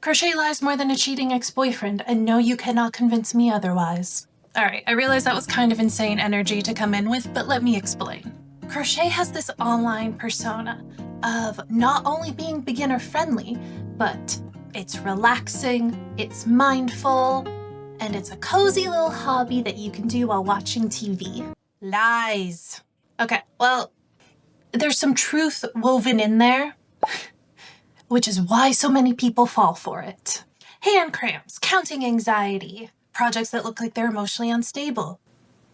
Crochet lies more than a cheating ex-boyfriend, and no, you cannot convince me otherwise. Alright, I realize that was kind of insane energy to come in with, but let me explain. Crochet has this online persona of not only being beginner-friendly, but it's relaxing, it's mindful, and it's a cozy little hobby that you can do while watching TV. Lies. Okay, well, there's some truth woven in there, which is why so many people fall for it. Hand cramps, counting anxiety, projects that look like they're emotionally unstable,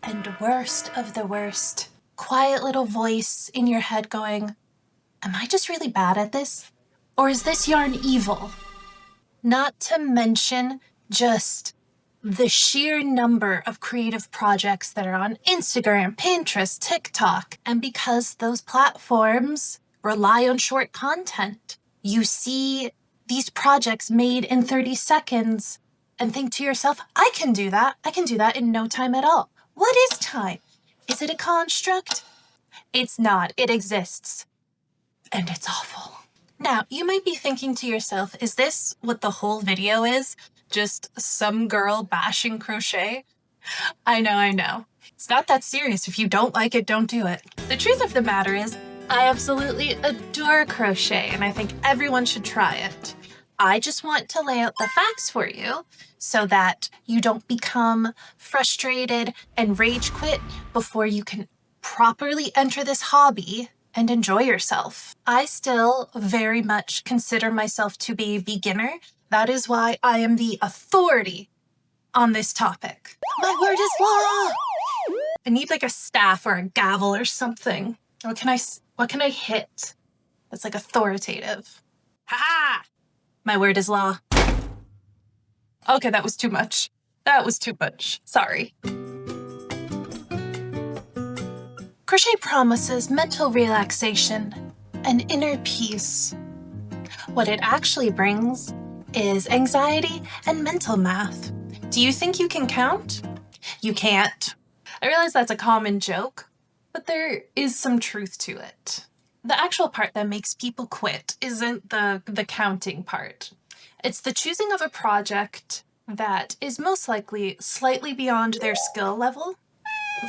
and worst of the worst, quiet little voice in your head going, am I just really bad at this? Or is this yarn evil? Not to mention just the sheer number of creative projects that are on Instagram, Pinterest, TikTok, and because those platforms rely on short content, you see these projects made in 30 seconds and think to yourself, I can do that. I can do that in no time at all. What is time? Is it a construct? It's not. It exists. And it's awful. Now, you might be thinking to yourself, is this what the whole video is? Just some girl bashing crochet? I know. It's not that serious. If you don't like it, don't do it. The truth of the matter is, I absolutely adore crochet, and I think everyone should try it. I just want to lay out the facts for you so that you don't become frustrated and rage quit before you can properly enter this hobby and enjoy yourself. I still very much consider myself to be a beginner. That is why I am the authority on this topic. My word is law! I need like a staff or a gavel or something. What can I hit that's like authoritative? Ha! My word is law. Okay, that was too much. Sorry. Crochet promises mental relaxation and inner peace. What it actually brings is anxiety and mental math. Do you think you can count? You can't. I realize that's a common joke, but there is some truth to it. The actual part that makes people quit isn't the counting part. It's the choosing of a project that is most likely slightly beyond their skill level.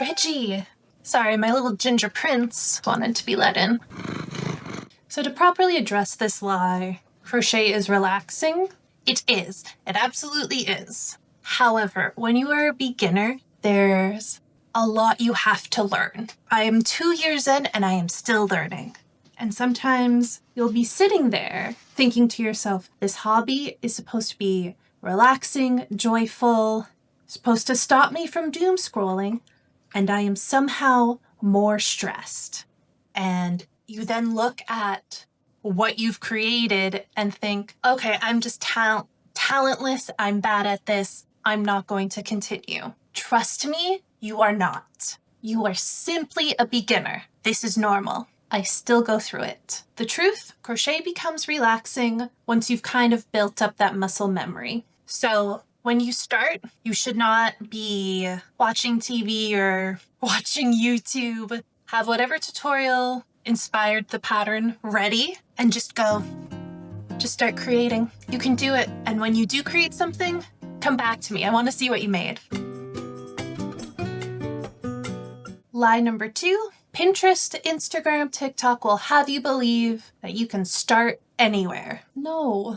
Reggie! Sorry, my little ginger prince wanted to be let in. So to properly address this lie, crochet is relaxing. It is. It absolutely is. However, when you are a beginner, there's a lot you have to learn. I am 2 years in and I am still learning. And sometimes you'll be sitting there thinking to yourself, this hobby is supposed to be relaxing, joyful, supposed to stop me from doom scrolling, and I am somehow more stressed. And you then look at what you've created and think, okay, I'm just talentless, I'm bad at this, I'm not going to continue. Trust me, you are not. You are simply a beginner. This is normal. I still go through it. The truth, crochet becomes relaxing once you've kind of built up that muscle memory. So when you start, you should not be watching TV or watching YouTube. Have whatever tutorial inspired the pattern ready and just go. Just start creating. You can do it. And when you do create something, come back to me. I want to see what you made. Lie number 2, Pinterest, Instagram, TikTok will have you believe that you can start anywhere. No.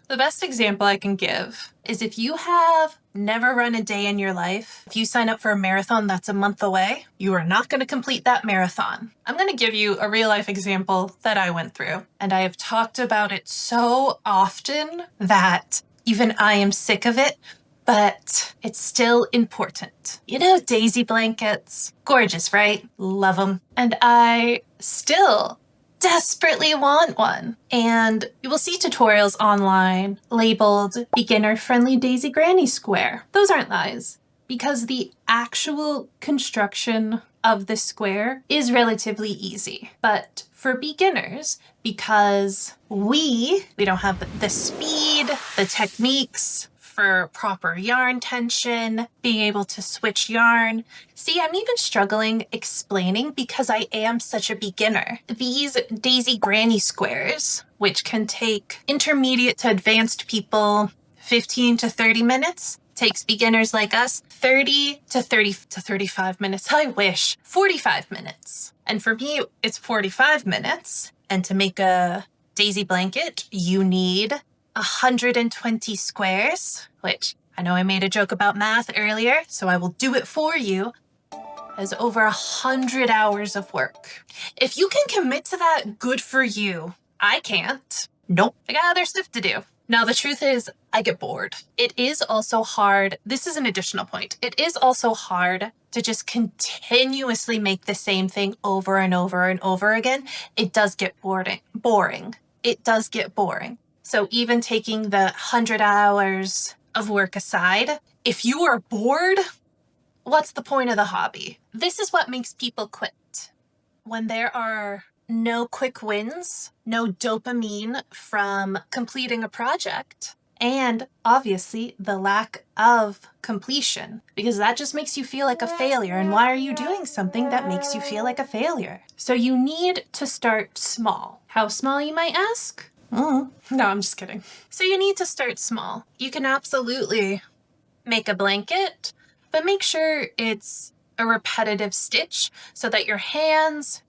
The best example I can give is if you have never run a day in your life, if you sign up for a marathon that's a month away, you are not going to complete that marathon. I'm going to give you a real life example that I went through, and I have talked about it so often that even I am sick of it, but it's still important. You know, daisy blankets, gorgeous, right? Love them. And I still desperately want one. And you will see tutorials online labeled beginner-friendly daisy granny square. Those aren't lies, because the actual construction of the square is relatively easy. But for beginners, because we don't have the speed, the techniques for proper yarn tension, being able to switch yarn. See, I'm even struggling explaining because I am such a beginner. These daisy granny squares which can take intermediate to advanced people 15 to 30 minutes. Takes beginners like us 30 to 35 minutes. I wish. 45 minutes. And for me, it's 45 minutes. And to make a daisy blanket, you need 120 squares, which I know I made a joke about math earlier, so I will do it for you, as over 100 hours of work. If you can commit to that, good for you. I can't. Nope. I got other stuff to do. Now, the truth is, I get bored. It is also hard. This is an additional point. It is also hard to just continuously make the same thing over and over and over again. It does get boring. It does get boring. So even taking the 100 hours of work aside, if you are bored, what's the point of the hobby? This is what makes people quit. When there are no quick wins, no dopamine from completing a project, and obviously the lack of completion, because that just makes you feel like a failure. And why are you doing something that makes you feel like a failure? So you need to start small. How small, you might ask? No, I'm just kidding. So you need to start small. You can absolutely make a blanket, but make sure it's a repetitive stitch so that your hands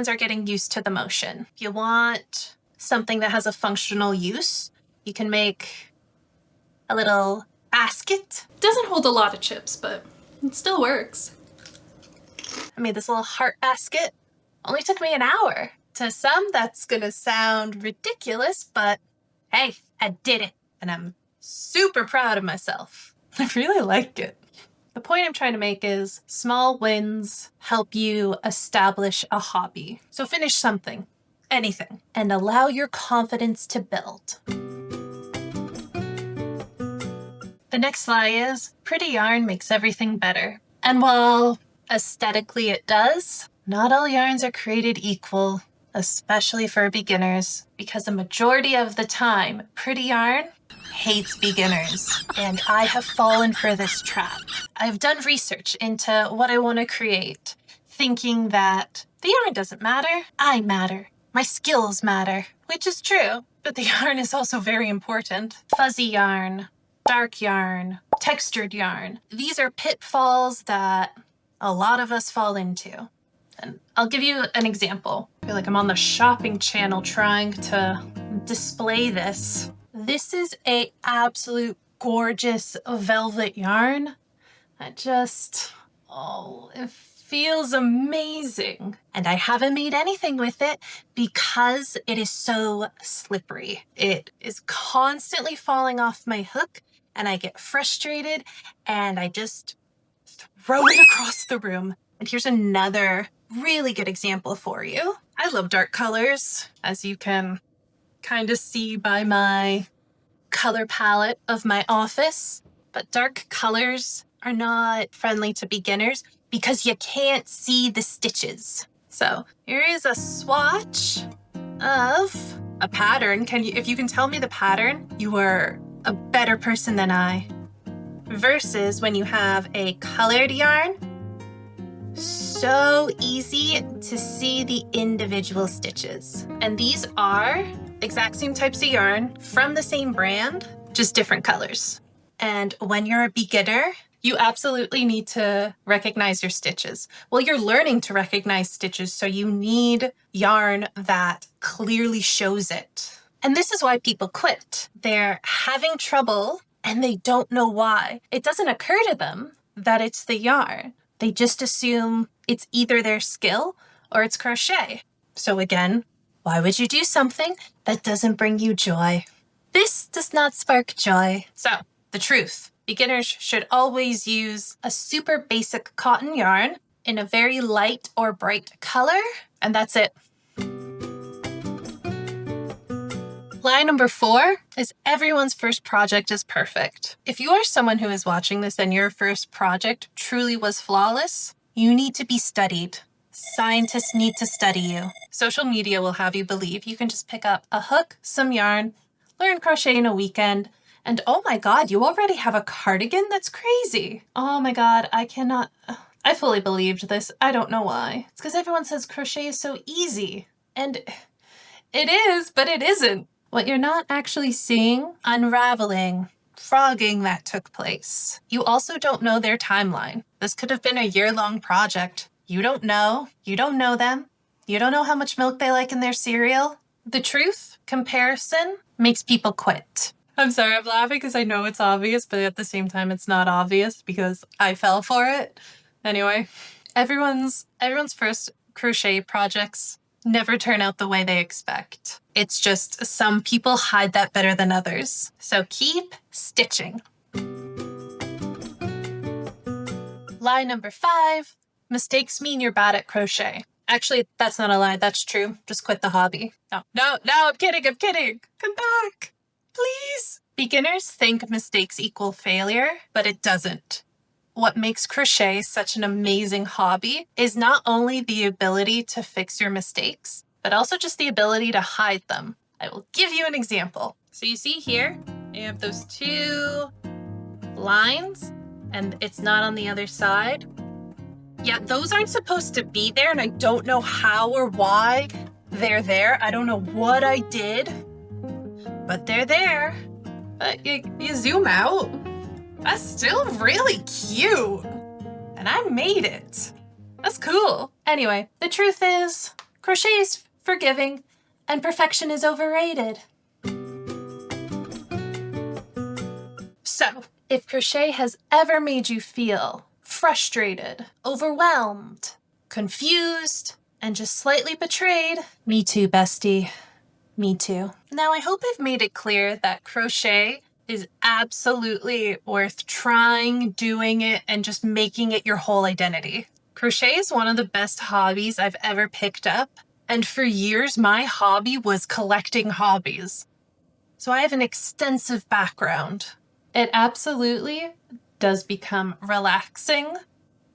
are getting used to the motion. If you want something that has a functional use, you can make a little basket. Doesn't hold a lot of chips, but it still works. I made this little heart basket. Only took me an hour. To some, that's gonna sound ridiculous, but hey, I did it. And I'm super proud of myself. I really like it. The point I'm trying to make is small wins help you establish a hobby. So finish something, anything, and allow your confidence to build. The next lie is, pretty yarn makes everything better. And while aesthetically it does, not all yarns are created equal, especially for beginners, because the majority of the time, pretty yarn hates beginners, and I have fallen for this trap. I've done research into what I want to create, thinking that the yarn doesn't matter, I matter. My skills matter, which is true, but the yarn is also very important. Fuzzy yarn, dark yarn, textured yarn. These are pitfalls that a lot of us fall into. And I'll give you an example. I feel like I'm on the shopping channel trying to display this. This is a absolute gorgeous velvet yarn that just, it feels amazing. And I haven't made anything with it because it is so slippery. It is constantly falling off my hook and I get frustrated and I just throw it across the room. And here's another really good example for you. I love dark colors, as you can kind of see by my color palette of my office, but dark colors are not friendly to beginners because you can't see the stitches. So here is a swatch of a pattern. If you can tell me the pattern, you are a better person than I. Versus when you have a colored yarn, so easy to see the individual stitches. And these are exact same types of yarn from the same brand, just different colors. And when you're a beginner, you absolutely need to recognize your stitches. Well, you're learning to recognize stitches, so you need yarn that clearly shows it. And this is why people quit. They're having trouble and they don't know why. It doesn't occur to them that it's the yarn. They just assume it's either their skill or it's crochet. So again, why would you do something that doesn't bring you joy? This does not spark joy. So, the truth. Beginners should always use a super basic cotton yarn in a very light or bright color, and that's it. Lie number 4 is everyone's first project is perfect. If you are someone who is watching this and your first project truly was flawless, you need to be studied. Scientists need to study you. Social media will have you believe you can just pick up a hook, some yarn, learn crochet in a weekend, and oh my God, you already have a cardigan? That's crazy. Oh my God, I fully believed this. I don't know why. It's because everyone says crochet is so easy. And It is, but it isn't. What you're not actually seeing, unraveling, frogging that took place. You also don't know their timeline. This could have been a year-long project. You don't know. You don't know them. You don't know how much milk they like in their cereal. The truth, comparison, makes people quit. I'm sorry, I'm laughing because I know it's obvious, but at the same time it's not obvious because I fell for it. Anyway, everyone's first crochet projects never turn out the way they expect. It's just some people hide that better than others. So keep stitching. Lie number 5, mistakes mean you're bad at crochet. Actually, that's not a lie, that's true. Just quit the hobby. No, I'm kidding. Come back, please. Beginners think mistakes equal failure, but it doesn't. What makes crochet such an amazing hobby is not only the ability to fix your mistakes, but also just the ability to hide them. I will give you an example. So you see here, you have those 2 lines, and it's not on the other side. Yeah, those aren't supposed to be there, and I don't know how or why they're there. I don't know what I did, but they're there. But you zoom out. That's still really cute. And I made it. That's cool. Anyway, the truth is, crochet is forgiving and perfection is overrated. So, if crochet has ever made you feel frustrated, overwhelmed, confused, and just slightly betrayed, me too, bestie. Me too. Now, I hope I've made it clear that crochet is absolutely worth trying, doing it, and just making it your whole identity. Crochet is one of the best hobbies I've ever picked up, and for years my hobby was collecting hobbies. So I have an extensive background. It absolutely does become relaxing,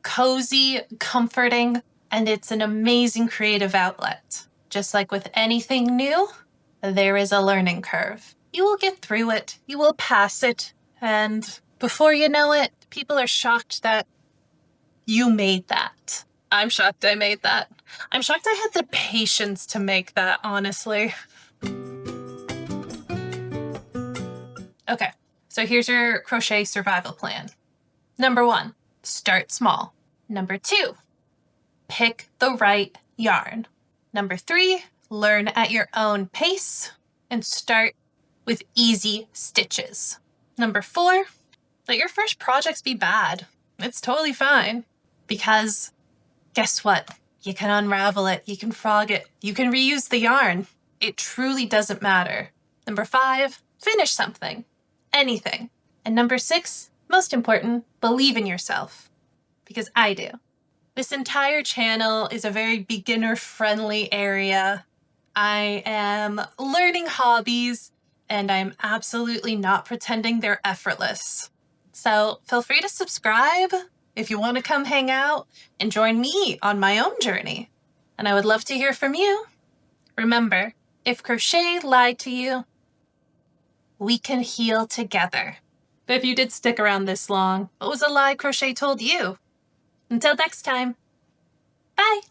cozy, comforting, and it's an amazing creative outlet. Just like with anything new, there is a learning curve. You will get through it, you will pass it, and before you know it, people are shocked that you made that. I'm shocked I made that. I'm shocked I had the patience to make that, honestly. Okay, so here's your crochet survival plan. Number 1, start small. Number 2, pick the right yarn. Number 3, learn at your own pace and start with easy stitches. Number 4, let your first projects be bad. It's totally fine because guess what? You can unravel it, you can frog it, you can reuse the yarn. It truly doesn't matter. Number 5, finish something, anything. And number 6, most important, believe in yourself because I do. This entire channel is a very beginner-friendly area. I am learning hobbies, and I'm absolutely not pretending they're effortless. So feel free to subscribe if you want to come hang out and join me on my own journey. And I would love to hear from you. Remember, if crochet lied to you, we can heal together. But if you did stick around this long, what was a lie crochet told you? Until next time, bye!